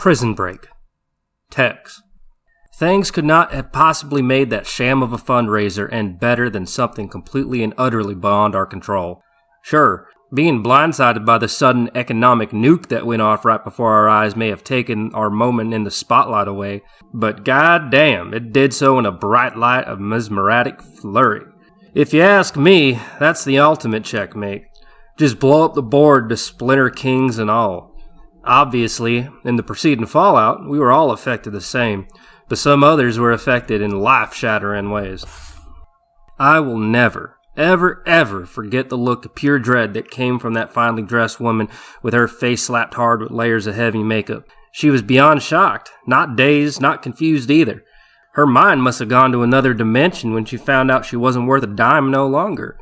Prison break. Tex. Things could not have possibly made that sham of a fundraiser end better than something completely and utterly beyond our control. Sure, being blindsided by the sudden economic nuke that went off right before our eyes may have taken our moment in the spotlight away, but goddamn, it did so in a bright light of mesmeric flurry. If you ask me, that's the ultimate checkmate. Just blow up the board to Splinter Kings and all. Obviously, in the preceding fallout, we were all affected the same, but some others were affected in life-shattering ways. I will never, ever forget the look of pure dread that came from that finely dressed woman with her face slapped hard with layers of heavy makeup. She was beyond shocked, not dazed, not confused either. Her mind must have gone to another dimension when she found out she wasn't worth a dime no longer.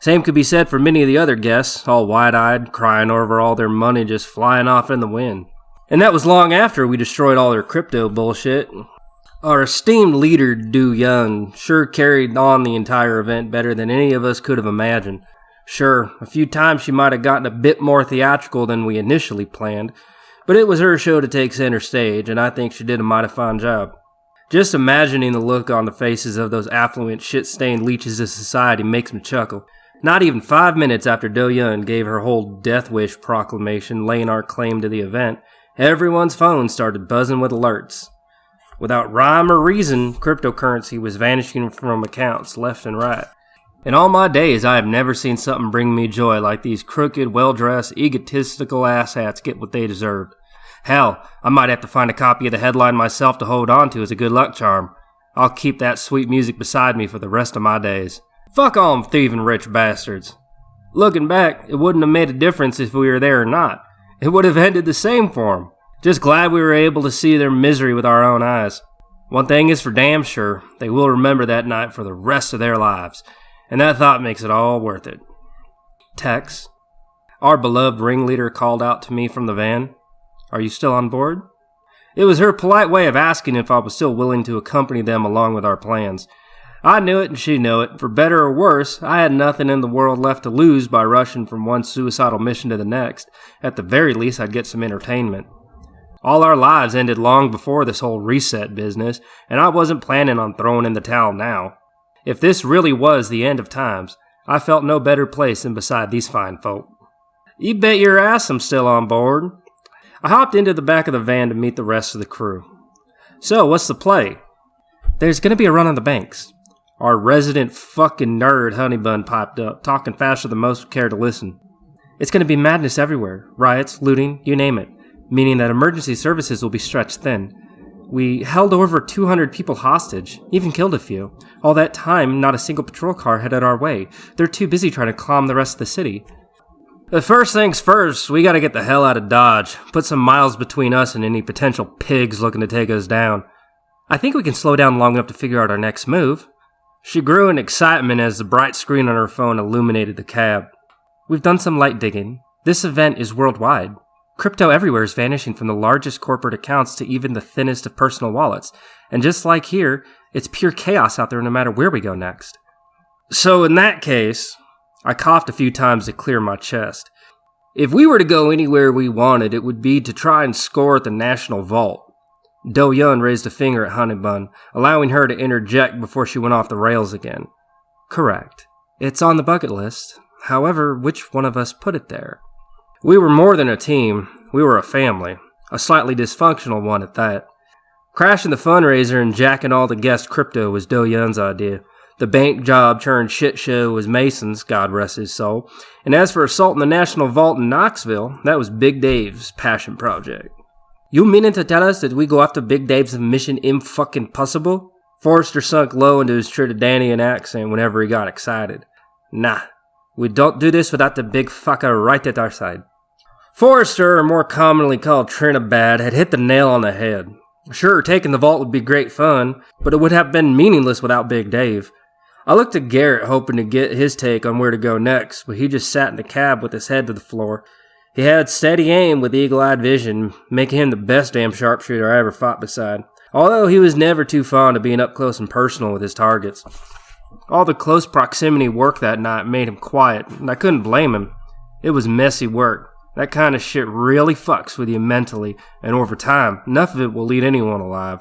Same could be said for many of the other guests, all wide-eyed, crying over all their money just flying off in the wind. And that was long after we destroyed all their crypto bullshit. Our esteemed leader, Du Yun, sure carried on the entire event better than any of us could have imagined. Sure, a few times she might have gotten a bit more theatrical than we initially planned, but it was her show to take center stage, and I think she did a mighty fine job. Just imagining the look on the faces of those affluent, shit-stained leeches of society makes me chuckle. Not even 5 minutes after Du Yun gave her whole death wish proclamation laying our claim to the event, everyone's phone started buzzing with alerts. Without rhyme or reason, cryptocurrency was vanishing from accounts left and right. In all my days, I have never seen something bring me joy like these crooked, well-dressed, egotistical asshats get what they deserved. Hell, I might have to find a copy of the headline myself to hold on to as a good luck charm. I'll keep that sweet music beside me for the rest of my days. Fuck all them thieving rich bastards. Looking back, it wouldn't have made a difference if we were there or not. It would have ended the same for them. Just glad we were able to see their misery with our own eyes. One thing is for damn sure, they will remember that night for the rest of their lives, and that thought makes it all worth it. Tex, our beloved ringleader called out to me from the van. Are you still on board? It was her polite way of asking if I was still willing to accompany them along with our plans. I knew it and she knew it. For better or worse, I had nothing in the world left to lose by rushing from one suicidal mission to the next. At the very least, I'd get some entertainment. All our lives ended long before this whole reset business, and I wasn't planning on throwing in the towel now. If this really was the end of times, I felt no better place than beside these fine folk. You bet your ass I'm still on board. I hopped into the back of the van to meet the rest of the crew. So, what's the play? There's gonna be a run on the banks. Our resident fucking nerd Honeybun piped up, talking faster than most would care to listen. It's gonna be madness everywhere. Riots, looting, you name it. Meaning that emergency services will be stretched thin. We held over 200 people hostage, even killed a few. All that time, not a single patrol car headed our way. They're too busy trying to calm the rest of the city. But first things first, we gotta get the hell out of Dodge. Put some miles between us and any potential pigs looking to take us down. I think we can slow down long enough to figure out our next move. She grew in excitement as the bright screen on her phone illuminated the cab. We've done some light digging. This event is worldwide. Crypto everywhere is vanishing from the largest corporate accounts to even the thinnest of personal wallets. And just like here, it's pure chaos out there no matter where we go next. So in that case, I coughed a few times to clear my chest. If we were to go anywhere we wanted, it would be to try and score at the National Vault. Do Yun raised a finger at Honeybun, allowing her to interject before she went off the rails again. Correct. It's on the bucket list. However, which one of us put it there? We were more than a team. We were a family. A slightly dysfunctional one at that. Crashing the fundraiser and jacking all the guest crypto was Do Yun's idea. The bank job turned shit show was Mason's, God rest his soul. And as for assaulting the National Vault in Knoxville, that was Big Dave's passion project. You meaning to tell us that we go after Big Dave's mission imfucking-possible? Forrester sunk low into his Trinidadian accent whenever he got excited. Nah, we don't do this without the big fucker right at our side. Forrester, or more commonly called Trinidad, had hit the nail on the head. Sure, taking the vault would be great fun, but it would have been meaningless without Big Dave. I looked at Garrett hoping to get his take on where to go next, but he just sat in the cab with his head to the floor. He had steady aim with eagle-eyed vision, making him the best damn sharpshooter I ever fought beside, although he was never too fond of being up close and personal with his targets. All the close proximity work that night made him quiet, and I couldn't blame him. It was messy work, That kind of shit really fucks with you mentally, and over time, enough of it will eat anyone alive.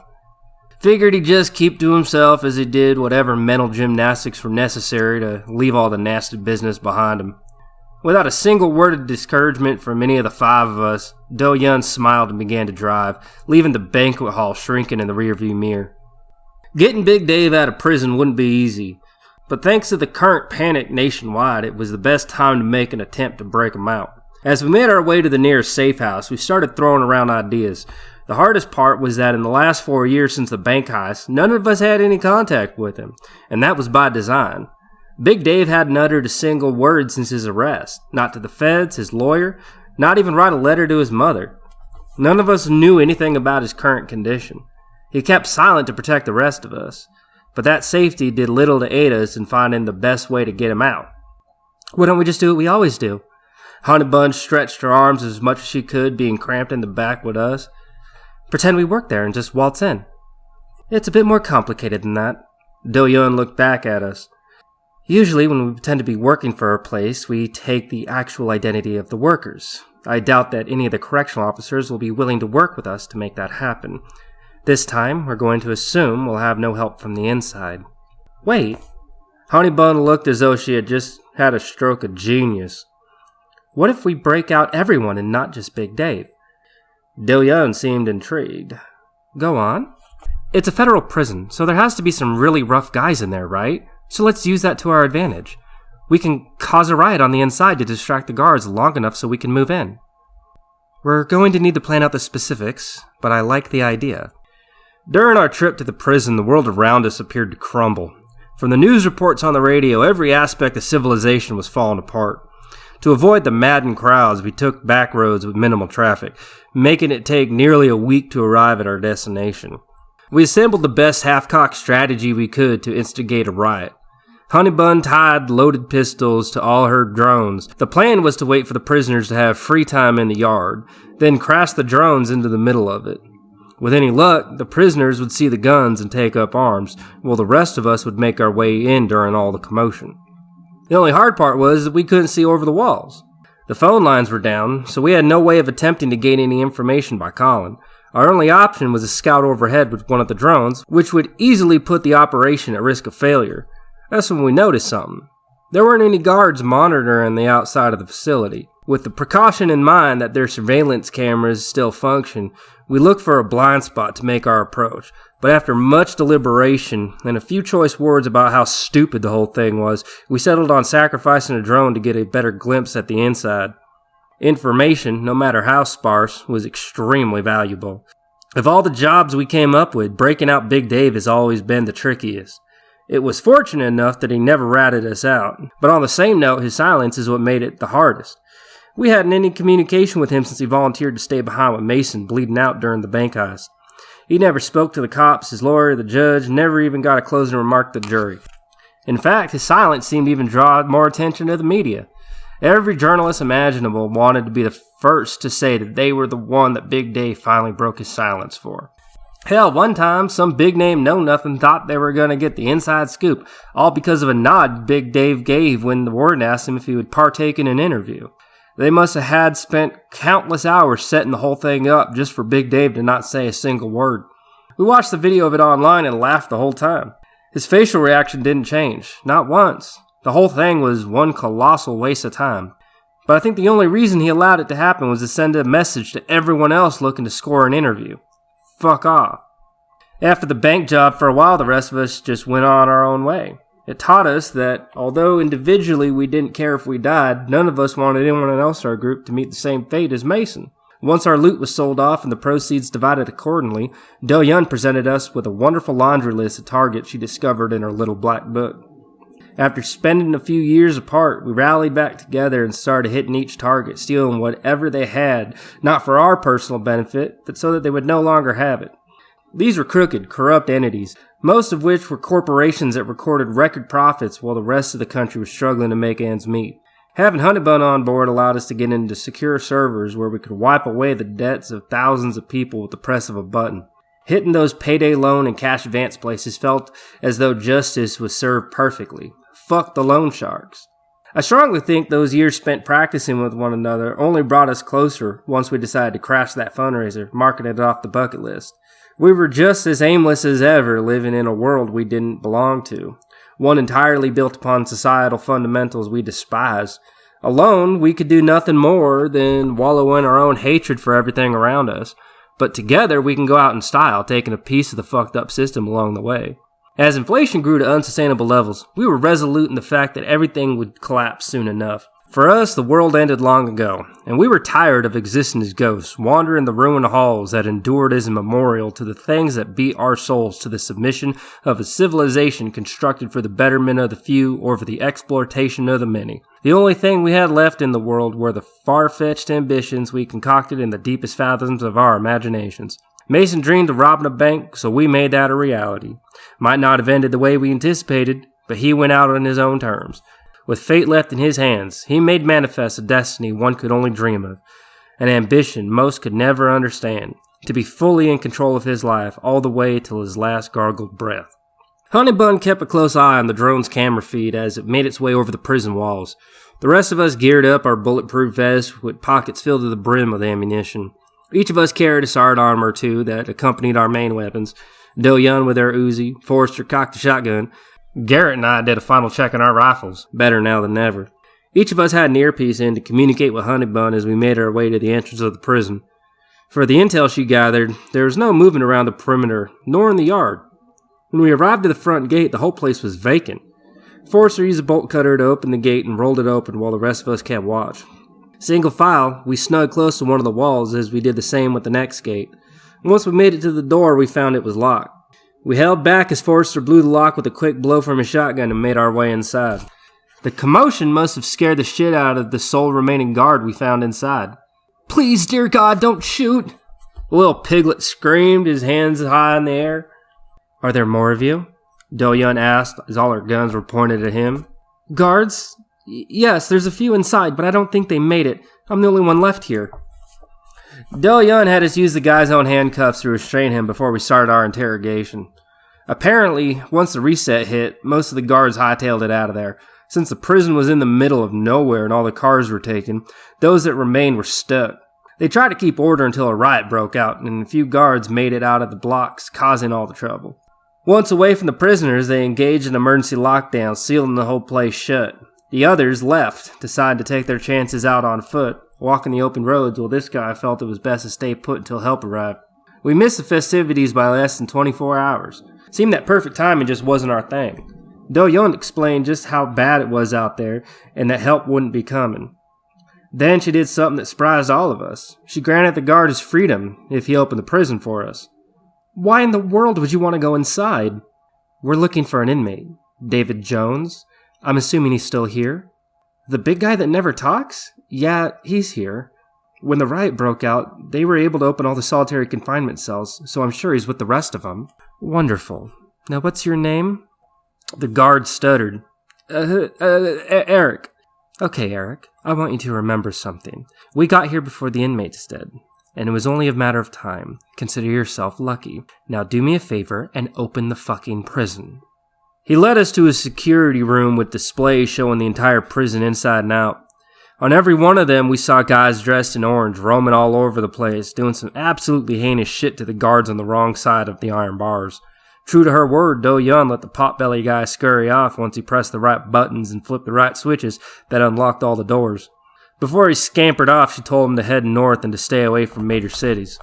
Figured he'd just keep to himself as he did whatever mental gymnastics were necessary to leave all the nasty business behind him. Without a single word of discouragement from any of the five of us, Do-Yun smiled and began to drive, leaving the banquet hall shrinking in the rearview mirror. Getting Big Dave out of prison wouldn't be easy, but thanks to the current panic nationwide, it was the best time to make an attempt to break him out. As we made our way to the nearest safe house, we started throwing around ideas. The hardest part was that in the last 4 years since the bank heist, none of us had any contact with him, and that was by design. Big Dave hadn't uttered a single word since his arrest, not to the feds, his lawyer, not even write a letter to his mother. None of us knew anything about his current condition. He kept silent to protect the rest of us, but that safety did little to aid us in finding the best way to get him out. Why don't we just do what we always do? Honey Bun stretched her arms as much as she could, being cramped in the back with us. Pretend we work there and just waltz in. It's a bit more complicated than that. Do-Yun looked back at us. Usually when we pretend to be working for a place, we take the actual identity of the workers. I doubt that any of the correctional officers will be willing to work with us to make that happen. This time, we're going to assume we'll have no help from the inside. Wait. Honey Bun looked as though she had just had a stroke of genius. What if we break out everyone and not just Big Dave? Do-Yun seemed intrigued. Go on. It's a federal prison, so there has to be some really rough guys in there, right? So let's use that to our advantage. We can cause a riot on the inside to distract the guards long enough so we can move in. We're going to need to plan out the specifics, but I like the idea. During our trip to the prison, the world around us appeared to crumble. From the news reports on the radio, every aspect of civilization was falling apart. To avoid the maddened crowds, we took back roads with minimal traffic, making it take nearly a week to arrive at our destination. We assembled the best half-cocked strategy we could to instigate a riot. Honey Bun tied loaded pistols to all her drones. The plan was to wait for the prisoners to have free time in the yard, then crash the drones into the middle of it. With any luck, the prisoners would see the guns and take up arms, while the rest of us would make our way in during all the commotion. The only hard part was that we couldn't see over the walls. The phone lines were down, so we had no way of attempting to gain any information by calling. Our only option was to scout overhead with one of the drones, which would easily put the operation at risk of failure. That's when we noticed something. There weren't any guards monitoring the outside of the facility. With the precaution in mind that their surveillance cameras still function, we looked for a blind spot to make our approach. But after much deliberation and a few choice words about how stupid the whole thing was, we settled on sacrificing a drone to get a better glimpse at the inside. Information, no matter how sparse, was extremely valuable. Of all the jobs we came up with, breaking out Big Dave has always been the trickiest. It was fortunate enough that he never ratted us out, but on the same note, his silence is what made it the hardest. We hadn't any communication with him since he volunteered to stay behind with Mason bleeding out during the bank heist. He never spoke to the cops, his lawyer, the judge, never even got a closing remark to the jury. In fact, his silence seemed to even draw more attention to the media. Every journalist imaginable wanted to be the first to say that they were the one that Big Dave finally broke his silence for. Hell, one time, some big-name know-nothing thought they were going to get the inside scoop, all because of a nod Big Dave gave when the warden asked him if he would partake in an interview. They must have had spent countless hours setting the whole thing up just for Big Dave to not say a single word. We watched the video of it online and laughed the whole time. His facial reaction didn't change, not once. The whole thing was one colossal waste of time. But I think the only reason he allowed it to happen was to send a message to everyone else looking to score an interview. Fuck off. After the bank job, for a while, the rest of us just went on our own way. It taught us that, although individually we didn't care if we died, none of us wanted anyone else in our group to meet the same fate as Mason. Once our loot was sold off and the proceeds divided accordingly, Do-Yun presented us with a wonderful laundry list of targets she discovered in her little black book. After spending a few years apart, we rallied back together and started hitting each target, stealing whatever they had, not for our personal benefit, but so that they would no longer have it. These were crooked, corrupt entities, most of which were corporations that recorded record profits while the rest of the country was struggling to make ends meet. Having Honey Bun on board allowed us to get into secure servers where we could wipe away the debts of thousands of people with the press of a button. Hitting those payday loan and cash advance places felt as though justice was served perfectly. Fuck the loan sharks. I strongly think those years spent practicing with one another only brought us closer once we decided to crash that fundraiser, marking it off the bucket list. We were just as aimless as ever, living in a world we didn't belong to, one entirely built upon societal fundamentals we despise. Alone, we could do nothing more than wallow in our own hatred for everything around us. But together, we can go out in style, taking a piece of the fucked up system along the way. As inflation grew to unsustainable levels, we were resolute in the fact that everything would collapse soon enough. For us, the world ended long ago, and we were tired of existing as ghosts, wandering the ruined halls that endured as a memorial to the things that beat our souls to the submission of a civilization constructed for the betterment of the few or for the exploitation of the many. The only thing we had left in the world were the far-fetched ambitions we concocted in the deepest fathoms of our imaginations. Mason dreamed of robbing a bank, so we made that a reality. Might not have ended the way we anticipated, but he went out on his own terms. With fate left in his hands, he made manifest a destiny one could only dream of, an ambition most could never understand, to be fully in control of his life all the way till his last gargled breath. Honeybun kept a close eye on the drone's camera feed as it made its way over the prison walls. The rest of us geared up our bulletproof vests with pockets filled to the brim with ammunition. Each of us carried a sidearm or two that accompanied our main weapons. Do-Yun with her Uzi, Forrester cocked a shotgun. Garrett and I did a final check on our rifles, better now than ever. Each of us had an earpiece in to communicate with Honeybun as we made our way to the entrance of the prison. For the intel she gathered, there was no movement around the perimeter, nor in the yard. When we arrived at the front gate, the whole place was vacant. Forrester used a bolt cutter to open the gate and rolled it open while the rest of us kept watch. Single file, we snugged close to one of the walls as we did the same with the next gate. Once we made it to the door, we found it was locked. We held back as Forrester blew the lock with a quick blow from his shotgun and made our way inside. The commotion must have scared the shit out of the sole remaining guard we found inside. "Please, dear God, don't shoot!" The little piglet screamed, his hands high in the air. "Are there more of you?" Do-Yun asked as all our guns were pointed at him. "Guards? Yes, there's a few inside, but I don't think they made it. I'm the only one left here." Do-Yun had us use the guy's own handcuffs to restrain him before we started our interrogation. Apparently, once the reset hit, most of the guards hightailed it out of there. Since the prison was in the middle of nowhere and all the cars were taken, those that remained were stuck. They tried to keep order until a riot broke out, and a few guards made it out of the blocks, causing all the trouble. Once away from the prisoners, they engaged in emergency lockdown, sealing the whole place shut. The others left, decided to take their chances out on foot, walking the open roads, while this guy felt it was best to stay put until help arrived. We missed the festivities by less than 24 hours. Seemed that perfect timing just wasn't our thing. Do-Yun explained just how bad it was out there, and that help wouldn't be coming. Then she did something that surprised all of us. She granted the guard his freedom if he opened the prison for us. "Why in the world would you want to go inside?" "We're looking for an inmate. David Jones. I'm assuming he's still here." "The big guy that never talks?" "Yeah, he's here. When the riot broke out, they were able to open all the solitary confinement cells, so I'm sure he's with the rest of them." "Wonderful. Now what's your name?" The guard stuttered. Eric." "Okay, Eric, I want you to remember something. We got here before the inmates did, and it was only a matter of time. Consider yourself lucky. Now do me a favor and open the fucking prison." He led us to a security room with displays showing the entire prison inside and out. On every one of them, we saw guys dressed in orange roaming all over the place, doing some absolutely heinous shit to the guards on the wrong side of the iron bars. True to her word, Do-Yun let the potbelly guy scurry off once he pressed the right buttons and flipped the right switches that unlocked all the doors. Before he scampered off, she told him to head north and to stay away from major cities.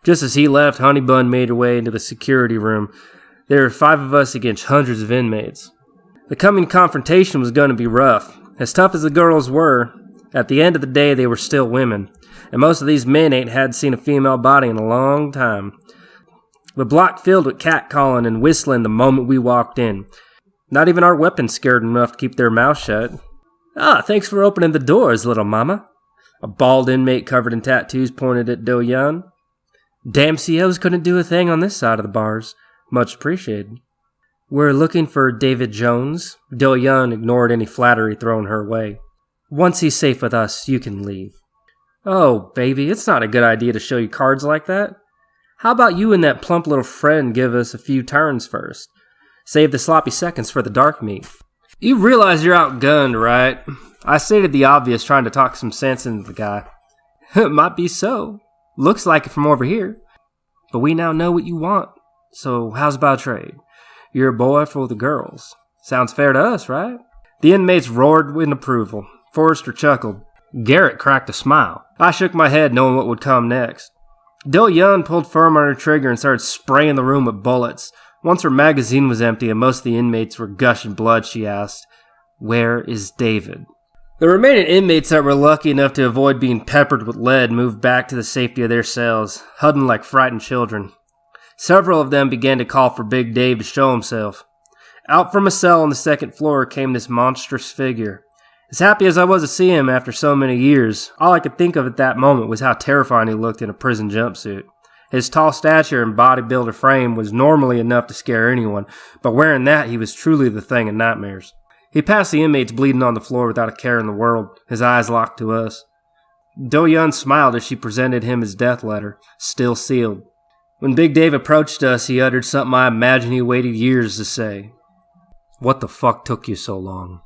Just as he left, Honeybun made her way into the security room. There were 5 of us against hundreds of inmates. The coming confrontation was going to be rough. As tough as the girls were, at the end of the day they were still women, and most of these men hadn't seen a female body in a long time. The block filled with catcalling and whistling the moment we walked in. Not even our weapons scared them enough to keep their mouths shut. "Ah, thanks for opening the doors, little mama." A bald inmate covered in tattoos pointed at Do-Yun. "Damn COs couldn't do a thing on this side of the bars. Much appreciated." "We're looking for David Jones." Do-Yun ignored any flattery thrown her way. "Once he's safe with us, you can leave." "Oh, baby, it's not a good idea to show you cards like that. How about you and that plump little friend give us a few turns first? Save the sloppy seconds for the dark meat." You realize you're outgunned, right? I stated the obvious, trying to talk some sense into the guy. It might be so. Looks like it from over here. But we now know what you want. So how's about trade? You're a boy for the girls. Sounds fair to us, right? The inmates roared in approval. Forrester chuckled. Garrett cracked a smile. I shook my head, knowing what would come next. Do-Yun pulled firm on her trigger and started spraying the room with bullets. Once her magazine was empty and most of the inmates were gushing blood, she asked, "Where is David?" The remaining inmates that were lucky enough to avoid being peppered with lead moved back to the safety of their cells, huddling like frightened children. Several of them began to call for Big Dave to show himself. Out from a cell on the second floor came this monstrous figure. As happy as I was to see him after so many years, all I could think of at that moment was how terrifying he looked in a prison jumpsuit. His tall stature and bodybuilder frame was normally enough to scare anyone, but wearing that he was truly the thing of nightmares. He passed the inmates bleeding on the floor without a care in the world, his eyes locked to us. Do-Yun smiled as she presented him his death letter, still sealed. When Big Dave approached us, he uttered something I imagine he waited years to say. "What the fuck took you so long?"